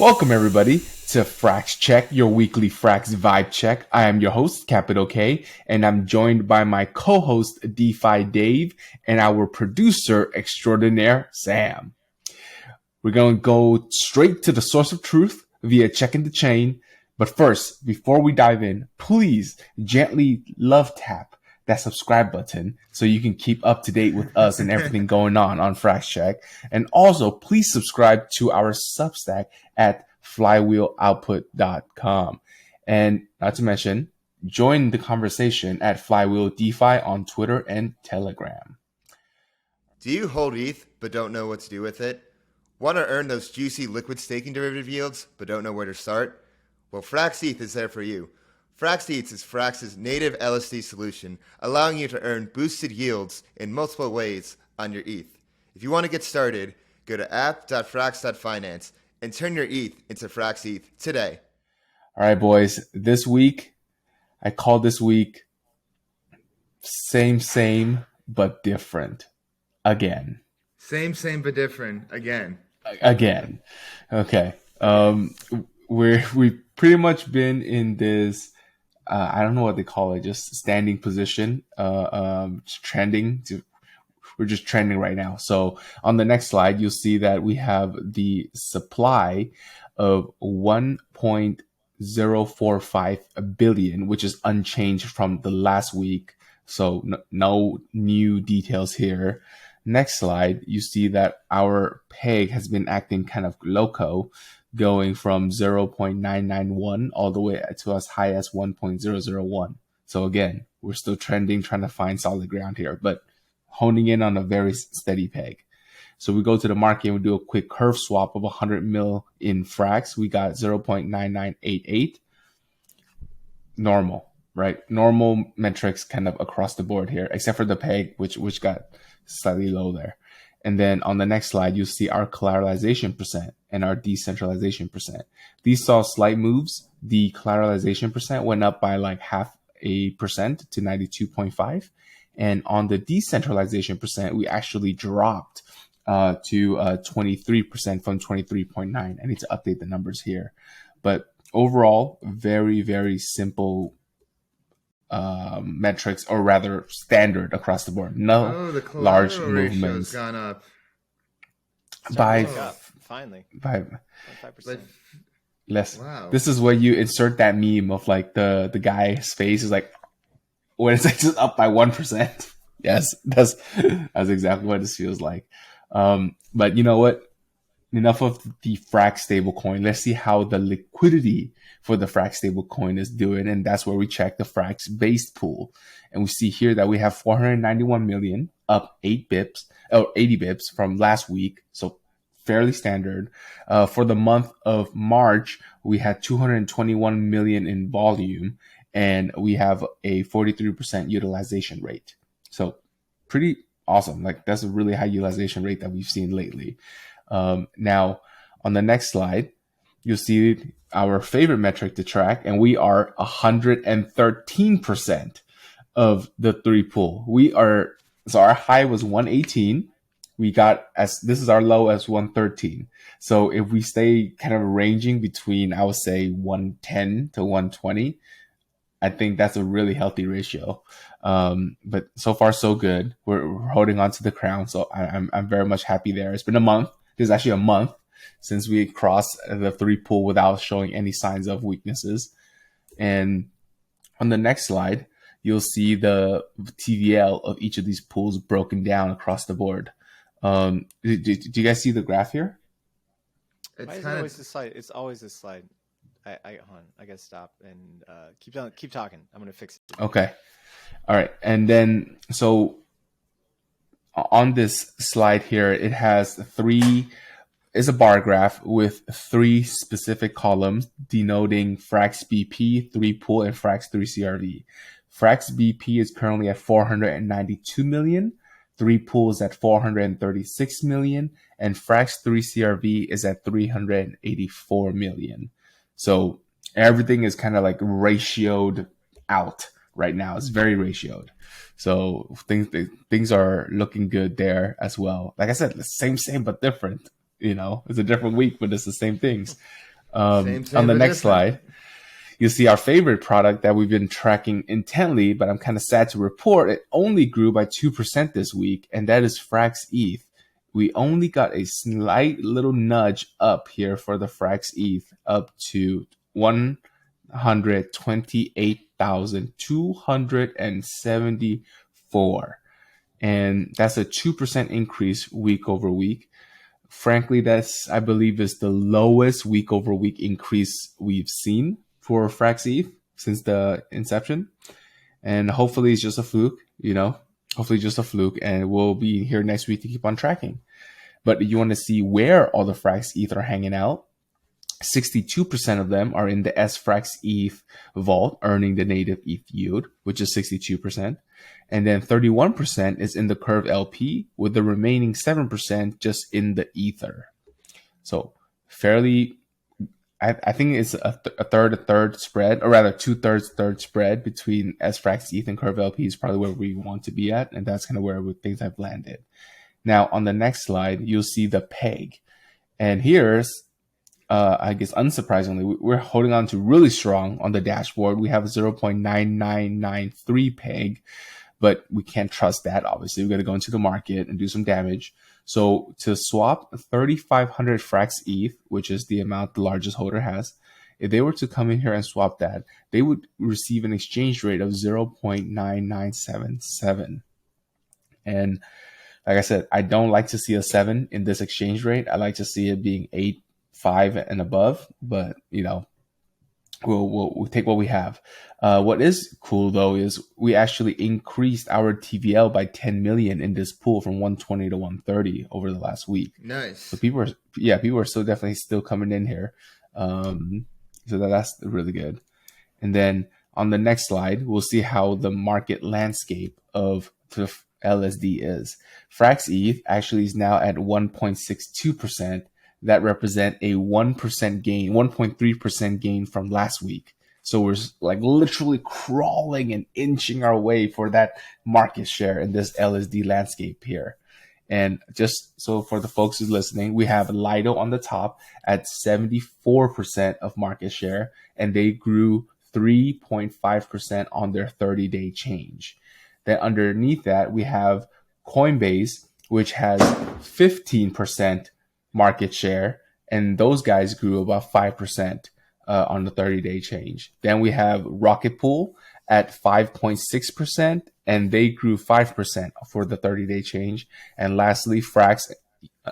Welcome everybody to Frax Check, your weekly Frax vibe check. I am your host, Capital K, and I'm joined by my co-host, DeFi Dave, and our producer extraordinaire, Sam. We're going to go straight to the source of truth via checking the chain. But first, before we dive in, please gently love tap that subscribe button so you can keep up to date with us and everything going on Frax Check. And also, please subscribe to our Substack at flywheeloutput.com. And not to mention, join the conversation at Flywheel DeFi on Twitter and Telegram. Do you hold ETH but don't know what to do with it? Want to earn those juicy liquid staking derivative yields but don't know where to start? Well, FrexETH is there for you. FrexETH is Frax's native LSD solution, allowing you to earn boosted yields in multiple ways on your ETH. If you want to get started, go to app.frax.finance and turn your ETH into FrexETH today. All right, boys. This week, I call this week same, but different. Again. Same, but different. Again. Okay. We've pretty much been in this, I don't know what they call it, just standing position, trending. We're just trending right now. So on the next slide, you'll see that we have the supply of 1.045 billion, which is unchanged from the last week. So no new details here. Next slide, you see that our peg has been acting kind of loco, going from 0.991 all the way to as high as 1.001. So again, we're still trending, trying to find solid ground here, but honing in on a very steady peg. So we go to the market and we do a quick curve swap of 100 mil in Frax. We got 0.9988. Normal, right? Normal metrics kind of across the board here, except for the peg, which got slightly low there. And then on the next slide, you'll see our collateralization percent and our decentralization percent. These saw slight moves. The collateralization percent went up by like 0.5% to 92.5. And on the decentralization percent, we actually dropped to 23% from 23.9. I need to update the numbers here. But overall, very, very simple metrics, or rather standard across the board. No large movements. Gone up finally by 5%. less. Wow. This is where you insert that meme of like the guy's face is like when it's like just up by 1%. Yes, that's exactly what this feels like. But you know what? Enough of the Frax stablecoin. Let's see how the liquidity for the Frax stablecoin is doing. And that's where we check the Frax based pool. And we see here that we have 491 million, up 80 bips from last week. So fairly standard. For the month of March, we had 221 million in volume, and we have a 43% utilization rate. So pretty awesome. Like that's a really high utilization rate that we've seen lately. Now, on the next slide, you'll see our favorite metric to track, and we are 113% of the three pool. So our high was 118. This is our low as 113. So if we stay kind of ranging between, I would say 110 to 120, I think that's a really healthy ratio. But so far so good. We're holding on to the crown. So I'm very much happy there. It's been a month. There's actually a month since we crossed the three pool without showing any signs of weaknesses. And on the next slide, you'll see the TVL of each of these pools broken down across the board. Do you guys see the graph here? Why is it always this slide? It's always this slide. I gotta stop and keep talking. I'm gonna fix it. Okay. All right. And then so on this slide here, it has is a bar graph with three specific columns denoting Frax BP, 3 pool, and Frax 3 CRV. Frax BP is currently at 492 million, 3 pool is at 436 million, and Frax 3 CRV is at 384 million. So everything is kind of like ratioed out right now. It's very ratioed. So things are looking good there as well. Like I said, the same, but different. You know, it's a different week, but it's the same things. Same, On the but next different. slide, you see our favorite product that we've been tracking intently, but I'm kind of sad to report it only grew by 2% this week, and that is FRAXETH. We only got a slight little nudge up here for the FRAXETH, up to 128,274. And that's a 2% increase week over week. Frankly, that's, I believe, is the lowest week over week increase we've seen for FrexETH since the inception. And hopefully it's just a fluke, hopefully just a fluke, and we'll be here next week to keep on tracking. But you want to see where all the FrexETH are hanging out. 62% of them are in the FRxETH vault, earning the native ETH yield, which is 62%. And then 31% is in the Curve LP, with the remaining 7% just in the Ether. So fairly, I think it's a third spread, or rather 2/3 third spread between FRxETH and Curve LP is probably where we want to be at. And that's kind of where things have landed. Now, on the next slide, you'll see the peg. And here's, I guess, unsurprisingly, we're holding on to really strong on the dashboard. We have a 0.9993 peg, but we can't trust that. Obviously, we're going to go into the market and do some damage. So to swap 3,500 FrexETH, which is the amount the largest holder has, if they were to come in here and swap that, they would receive an exchange rate of 0.9977. And like I said, I don't like to see a 7 in this exchange rate. I like to see it being 8, 5 and above, but we'll take what we have. What is cool though is we actually increased our TVL by 10 million in this pool from 120 to 130 over the last week. Nice. So people are still definitely still coming in here. So that's really good. And then on the next slide, we'll see how the market landscape of the LSD is. FrexETH actually is now at 1.62%. That represent a 1% gain, 1.3% gain from last week. So we're like literally crawling and inching our way for that market share in this LSD landscape here. And just so for the folks who's listening, we have Lido on the top at 74% of market share, and they grew 3.5% on their 30-day change. Then underneath that, we have Coinbase, which has 15% market share, and those guys grew about 5% on the 30-day change. Then we have Rocket Pool at 5.6%, and they grew 5% for the 30-day change. And lastly, Frax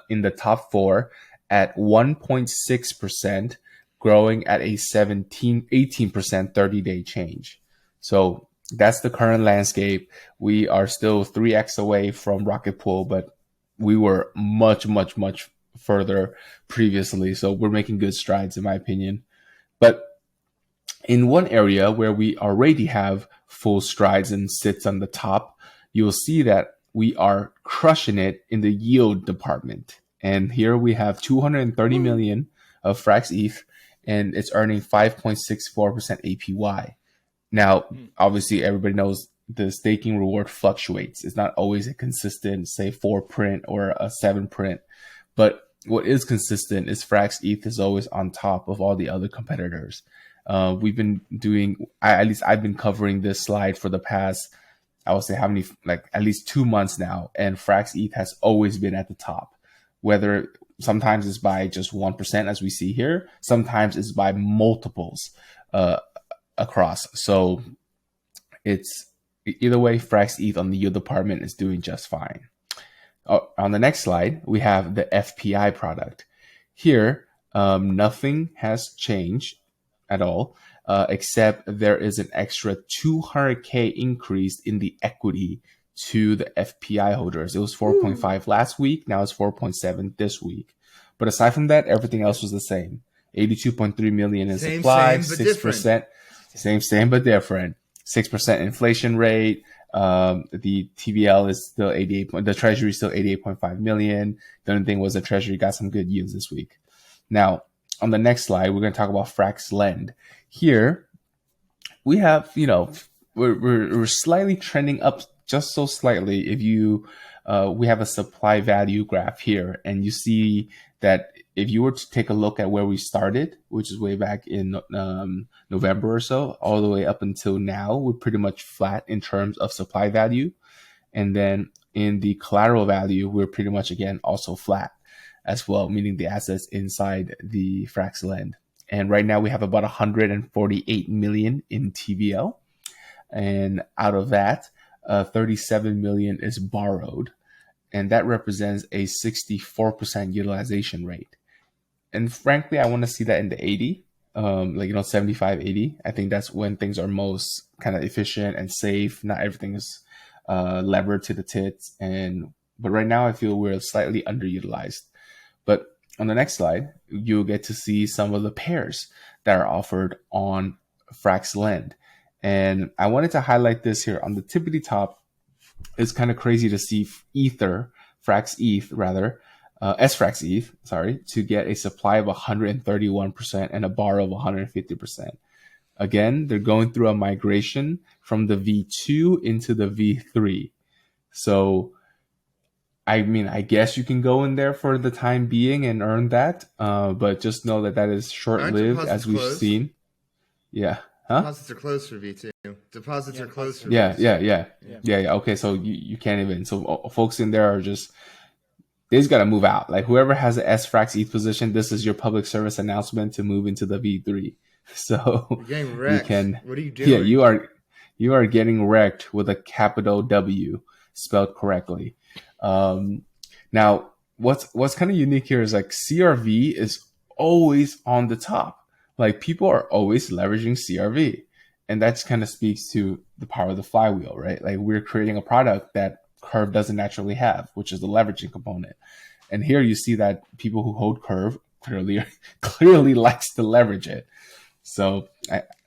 in the top 4 at 1.6%, growing at a 18% 30-day change. So that's the current landscape. We are still 3x away from Rocket Pool, but we were much, much, much further previously. So we're making good strides, in my opinion. But in one area where we already have full strides and sits on the top, you'll see that we are crushing it in the yield department. And here we have 230 million of FrexETH, and it's earning 5.64% APY. Now, obviously, everybody knows the staking reward fluctuates. It's not always a consistent, say, 4 print or a 7 print. But what is consistent is FrexETH is always on top of all the other competitors. We've been doing, at least I've been covering this slide for the past, I would say at least 2 months now. And FrexETH has always been at the top, whether sometimes it's by just 1%, as we see here. Sometimes it's by multiples across. So it's either way, FrexETH on the yield department is doing just fine. On the next slide, we have the FPI product. Here, nothing has changed at all, except there is an extra 200K increase in the equity to the FPI holders. It was 4.5 last week. Now it's 4.7 this week. But aside from that, everything else was the same. 82.3 million in supply, 6%. Same, but different. 6% inflation rate. The TVL is still 88. The treasury is still 88.5 million. The only thing was the treasury got some good yields this week. Now, on the next slide, we're going to talk about FRAXLEND. Here, we have, we're slightly trending up just so slightly. If you, we have a supply value graph here, and you see that if you were to take a look at where we started, which is way back in November or so, all the way up until now, we're pretty much flat in terms of supply value. And then in the collateral value, we're pretty much, again, also flat as well, meaning the assets inside the FRAXLEND. And right now we have about 148 million in TVL. And out of that, 37 million is borrowed. And that represents a 64% utilization rate. And frankly, I want to see that in the 80, 75, 80. I think that's when things are most kind of efficient and safe. Not everything is levered to the tits. But right now I feel we're slightly underutilized. But on the next slide, you'll get to see some of the pairs that are offered on FRAXLEND. And I wanted to highlight this here on the tippity top. It's kind of crazy to see FRxETH rather, FRxETH, to get a supply of 131% and a borrow of 150%. Again, they're going through a migration from the V2 into the V3. So, I mean, I guess you can go in there for the time being and earn that, but just know that is short-lived, as we've seen. Yeah. Huh? Deposits are closed for V2. Deposits are closed for V2. Yeah. Okay, so you can't even. So folks in there are just, they just got to move out. Like whoever has an FRxETH position, this is your public service announcement to move into the V3. So you're getting wrecked. What are you doing? Yeah, you are getting wrecked with a capital W spelled correctly. Now, what's kind of unique here is like CRV is always on the top. Like people are always leveraging CRV, and that kind of speaks to the power of the flywheel, right? Like we're creating a product that Curve doesn't naturally have, which is the leveraging component. And here you see that people who hold Curve clearly likes to leverage it. So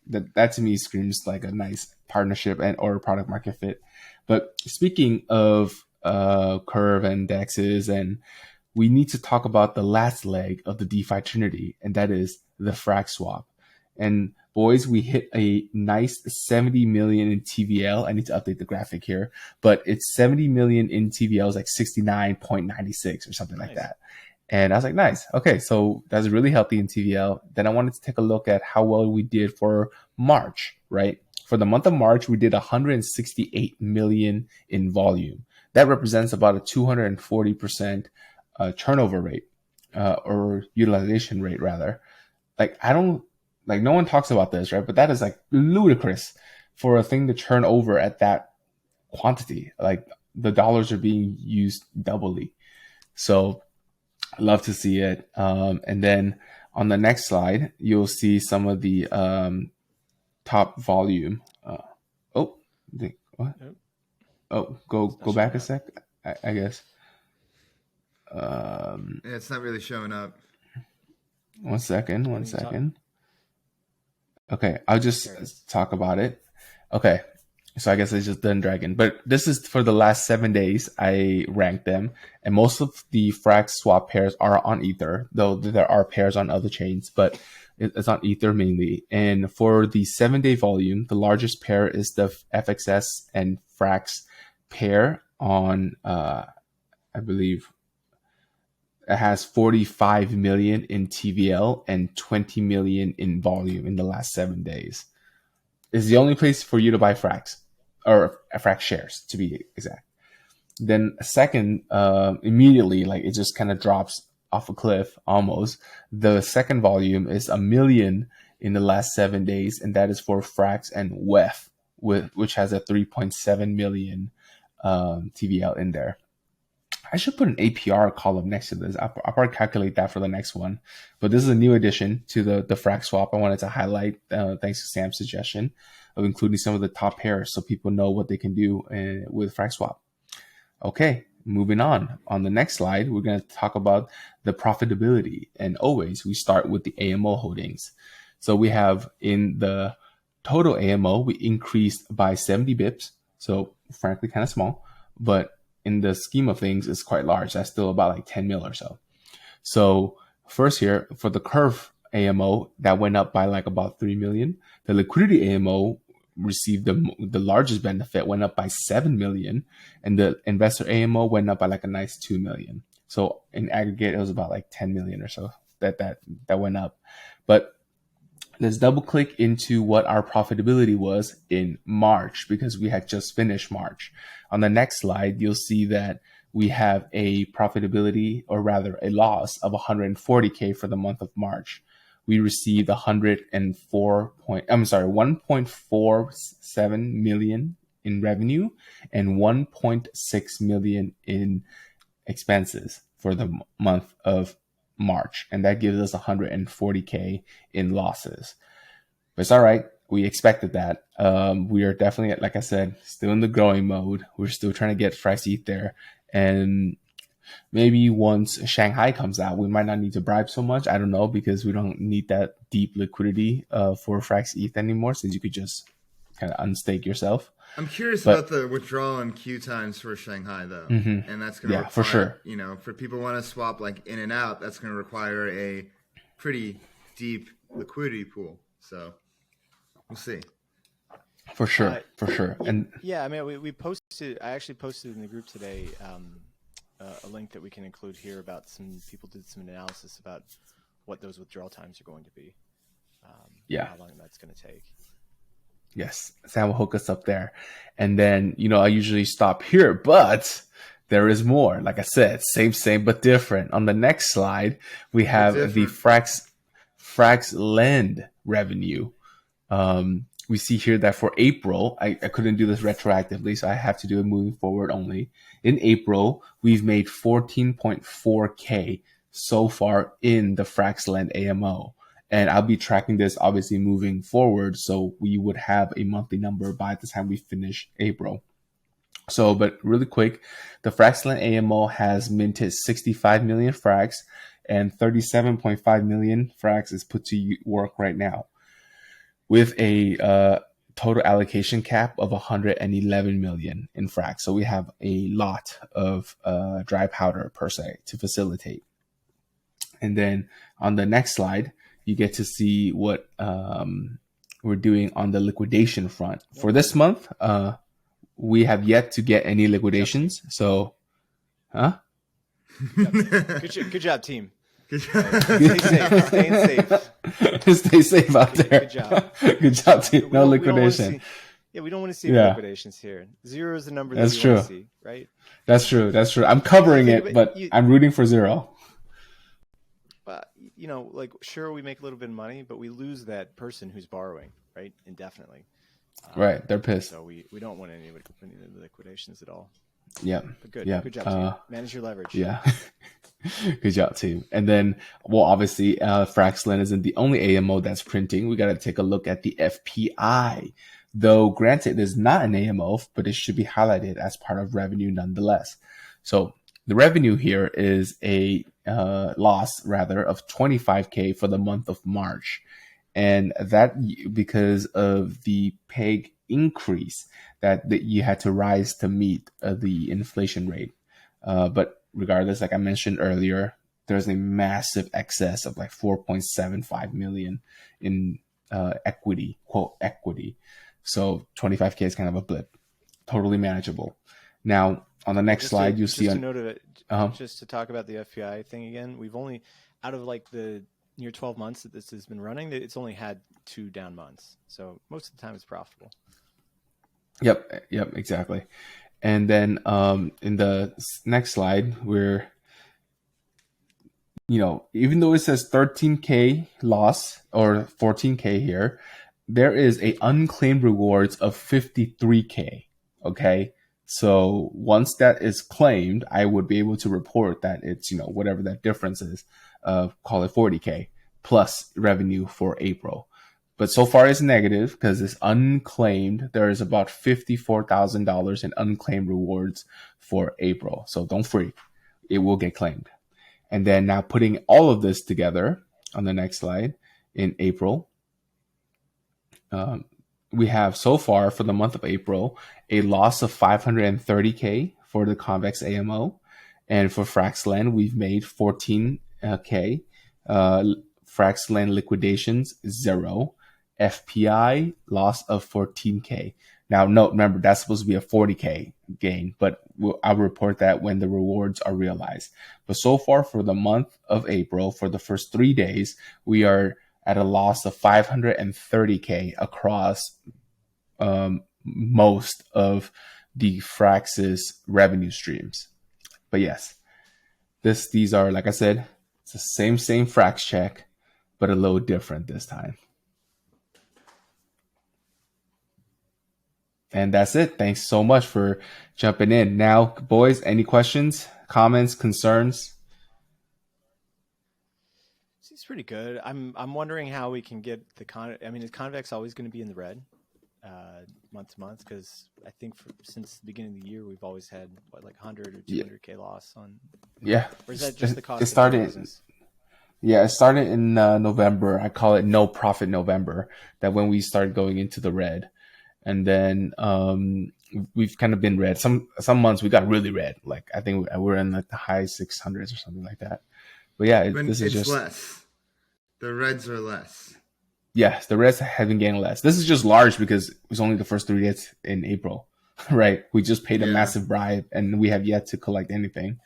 that to me screams like a nice partnership or product market fit. But speaking of Curve and DEXs, and we need to talk about the last leg of the DeFi Trinity, and that is the Frax swap. And boys, we hit a nice 70 million in TVL. I need to update the graphic here, but it's 70 million in TVL is like 69.96 or something like that. And I was like, nice. Okay, so that's really healthy in TVL. Then I wanted to take a look at how well we did for March, right? For the month of March, we did 168 million in volume. That represents about a 240% turnover rate, or utilization rate rather. No one talks about this, right? But that is like ludicrous for a thing to turn over at that quantity. Like the dollars are being used doubly. So I love to see it. And then on the next slide, you'll see some of the top volume. What? Oh, go back a sec, I guess. It's not really showing up. One second. Okay, I'll just talk about it. Okay, so I guess it's just done dragon. But this is for the last 7 days. I ranked them, and most of the Frax swap pairs are on Ether, though there are pairs on other chains, but it's on Ether mainly. And for the 7-day volume, the largest pair is the FXS and Frax pair on, I believe, it has 45 million in TVL and 20 million in volume in the last 7 days. It's the only place for you to buy Frax, or Frax shares to be exact. Then second, immediately, like it just kind of drops off a cliff almost. The second volume is 1 million in the last 7 days, and that is for Frax and WEF, which has a 3.7 million TVL in there. I should put an APR column next to this. I'll probably calculate that for the next one. But this is a new addition to the Frax swap. I wanted to highlight, thanks to Sam's suggestion, of including some of the top pairs so people know what they can do with Frax swap. Okay, moving on. On the next slide, we're going to talk about the profitability. And always, we start with the AMO holdings. So we have in the total AMO, we increased by 70 bips. So frankly, kind of small, but in the scheme of things, it's quite large. That's still about like 10 mil or so. So first here, for the Curve AMO, that went up by like about 3 million. The liquidity AMO received the largest benefit, went up by 7 million. And the investor AMO went up by like a nice 2 million. So in aggregate, it was about like 10 million or so that went up. But let's double click into what our profitability was in March, because we had just finished March. On the next slide, you'll see that we have a profitability, or rather a loss of 140K for the month of March. We received 1.47 million in revenue and 1.6 million in expenses for the month of March. And that gives us 140K in losses. But it's all right. We expected that. We are definitely, like I said, still in the growing mode. We're still trying to get FrxETH there. And maybe once Shanghai comes out, we might not need to bribe so much. I don't know, because we don't need that deep liquidity for FrxETH anymore, since you could just kind of unstake yourself. I'm curious about the withdrawal and queue times for Shanghai, though. Mm-hmm. And that's going to require, for sure. For people who want to swap like in and out, that's going to require a pretty deep liquidity pool. So we'll see. For sure. And yeah, I mean, we posted. I actually posted in the group today a link that we can include here about some people did some analysis about what those withdrawal times are going to be. How long that's going to take. Yes, Sam will hook us up there. And then, I usually stop here, but there is more. Like I said, same, but different. On the next slide, we have the FRAXLEND revenue. We see here that for April, I couldn't do this retroactively, so I have to do it moving forward only. In April, we've made 14.4K so far in the FRAXLEND AMO. And I'll be tracking this obviously moving forward, so we would have a monthly number by the time we finish April. So, but really quick, the FRAXLEND AMO has minted 65 million Frax, and 37.5 million Frax is put to work right now, with a total allocation cap of 111 million in Frax. So we have a lot of dry powder per se to facilitate. And then on the next slide, you get to see what we're doing on the liquidation front. For this month, we have yet to get any liquidations. So, Good job, team. Stay safe. Staying safe. Stay safe out there. Good job. Good job, team. No liquidation. We don't want to see liquidations here. 0 is the number that we want to see, right? That's true. I'm covering it, but I'm rooting for 0. But sure, we make a little bit of money, but we lose that person who's borrowing, right? Indefinitely. Right. They're pissed. So we don't want any liquidations at all. Yeah. But good. Yeah. Good job, team. Manage your leverage. Yeah. Good job, team. And then, obviously, FRAXLEND isn't the only AMO that's printing. We got to take a look at the FPI. Though, granted, it is not an AMO, but it should be highlighted as part of revenue nonetheless. So the revenue here is a loss, rather, of 25K for the month of March. And that because of the PEG increase that you had to rise to meet the inflation rate. But regardless, like I mentioned earlier, there's a massive excess of like 4.75 million in equity, quote, equity. So 25K is kind of a blip, totally manageable. Now, on the next slide, you see... Just to talk about the FPI thing again, we've only, out of like the near 12 months that this has been running, it's only had 2 down months. So most of the time it's profitable. Yep, exactly. And then in the next slide, we're, even though it says 13K loss or 14K here, there is a unclaimed rewards of 53K. Okay. So once that is claimed, I would be able to report that it's, whatever that difference is, call it 40K plus revenue for April. But so far it's negative because it's unclaimed. There is about $54,000 in unclaimed rewards for April. So don't freak. It will get claimed. And then now putting all of this together on the next slide in April, we have so far for the month of April, a loss of 530K for the Convex AMO. And for FRAXLEND, we've made 14K. FRAXLEND liquidations, 0. FPI, loss of 14K. Now, note, remember, that's supposed to be a 40K gain, but I'll report that when the rewards are realized. But so far for the month of April, for the first 3 days, we are at a loss of 530K across most of the Frax's revenue streams. But yes, these are, like I said, it's the same Frax check, but a little different this time. And that's it. Thanks so much for jumping in. Now, boys, any questions, comments, concerns? It's pretty good. I'm wondering how we can get the is Convex always going to be in the red month to month? Because I think since the beginning of the year, we've always had like 100 or 200K loss on. Yeah. Or is that just the cost? It started. Yeah, it started in November. I call it No Profit November. That when we started going into the red. And then we've kind of been red. Some months we got really red. Like I think we're in like the high 600s or something like that. But yeah, this is just less. The reds are less. Yes, the reds have been getting less. This is just large because it was only the first 3 days in April, right? We just paid a massive bribe and we have yet to collect anything.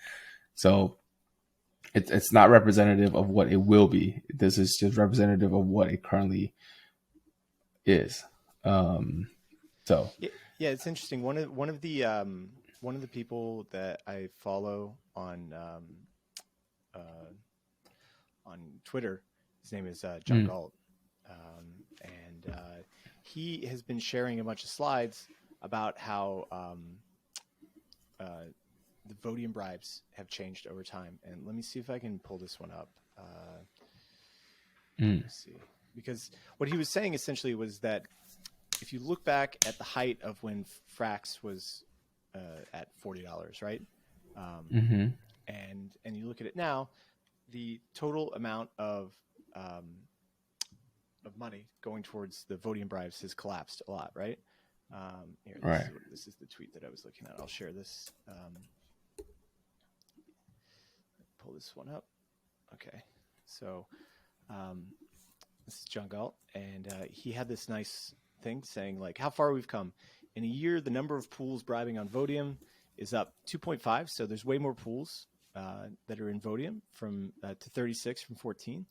So it's not representative of what it will be. This is just representative of what it currently is. So yeah, it's interesting. One of the people that I follow on Twitter, his name is John Galt, and he has been sharing a bunch of slides about how the Vodium bribes have changed over time. And let me see if I can pull this one up. Let's see, because what he was saying essentially was that if you look back at the height of when Frax was at $40, right? And you look at it now, the total amount of money going towards the Vodium bribes has collapsed a lot, right? Here, this is the tweet that I was looking at. I'll share this. Pull this one up. Okay, so this is John Galt, and he had this nice thing saying like how far we've come in a year. The number of pools bribing on Vodium is up 2.5, so there's way more pools that are in Vodium from to 36 from 14,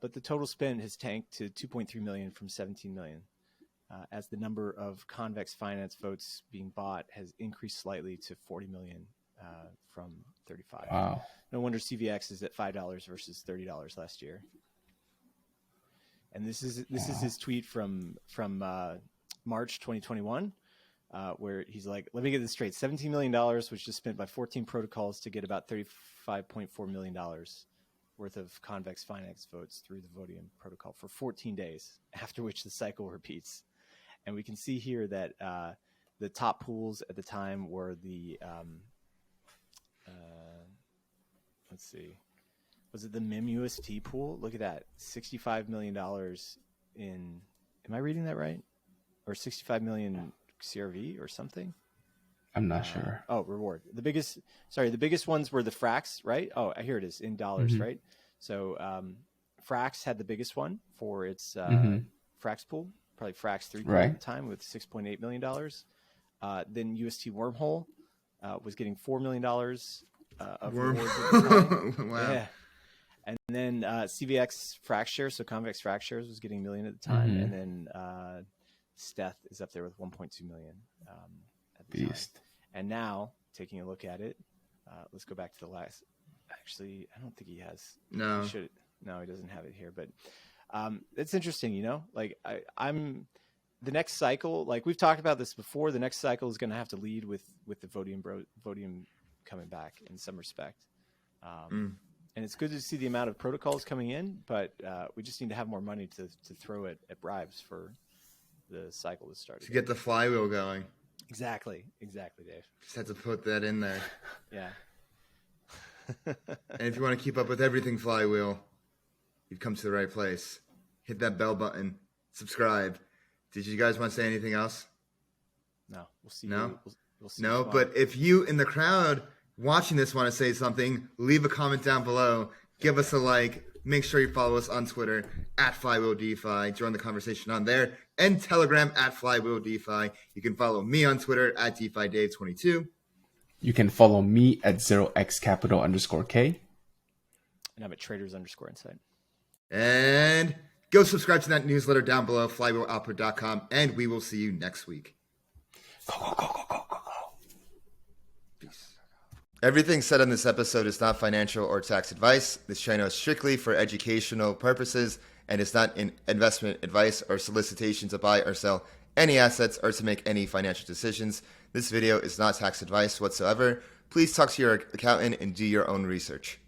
but the total spend has tanked to 2.3 million from 17 million, as the number of convex finance votes being bought has increased slightly to 40 million from 35. Wow. No wonder CVX is at $5 versus $30 last year. And this is his tweet from March 2021, where he's like, "Let me get this straight: $17 million was just spent by 14 protocols to get about $35.4 million worth of convex finance votes through the Vodium protocol for 14 days, after which the cycle repeats." And we can see here that the top pools at the time were the let's see. Was it the MIM-UST pool? Look at that. $65 million in, am I reading that right? Or 65 million CRV or something? I'm not sure. Oh, reward. The biggest ones were the Frax, right? Oh, here it is in dollars, right? So Frax had the biggest one for its Frax pool, probably Frax 3 pool at the time with $6.8 million. Then UST Wormhole was getting $4 million of rewards at the time. Wow. Yeah. And then CVX Frax shares, so Convex Frax shares was getting $1 million at the time. And then FRxETH is up there with 1.2 million at the time. And now, taking a look at it, let's go back to the last. Actually, I don't think he has. No. No, he doesn't have it here. But it's interesting, you know? Like, I'm the next cycle, like we've talked about this before, the next cycle is going to have to lead with the Vodium coming back in some respect. And it's good to see the amount of protocols coming in, but we just need to have more money to throw at bribes for the cycle to start. To get the flywheel going. Exactly, Dave. Just had to put that in there. Yeah. And if you want to keep up with everything Flywheel, you've come to the right place. Hit that bell button. Subscribe. Did you guys want to say anything else? No. We'll see. No? We'll see. No, but if you in the crowd watching this want to say something, leave a comment down below. Give us a like. Make sure you follow us on Twitter at Flywheel DeFi. Join the conversation on there. And Telegram at Flywheel DeFi. You can follow me on Twitter at DeFiDave22. You can follow me at 0xcapital_K. And I'm at traders_insight. And go subscribe to that newsletter down below, flywheeloutput.com, and we will see you next week. Go. Peace. Everything said on this episode is not financial or tax advice. This channel is strictly for educational purposes and is not an investment advice or solicitation to buy or sell any assets or to make any financial decisions. This video is not tax advice whatsoever. Please talk to your accountant and do your own research.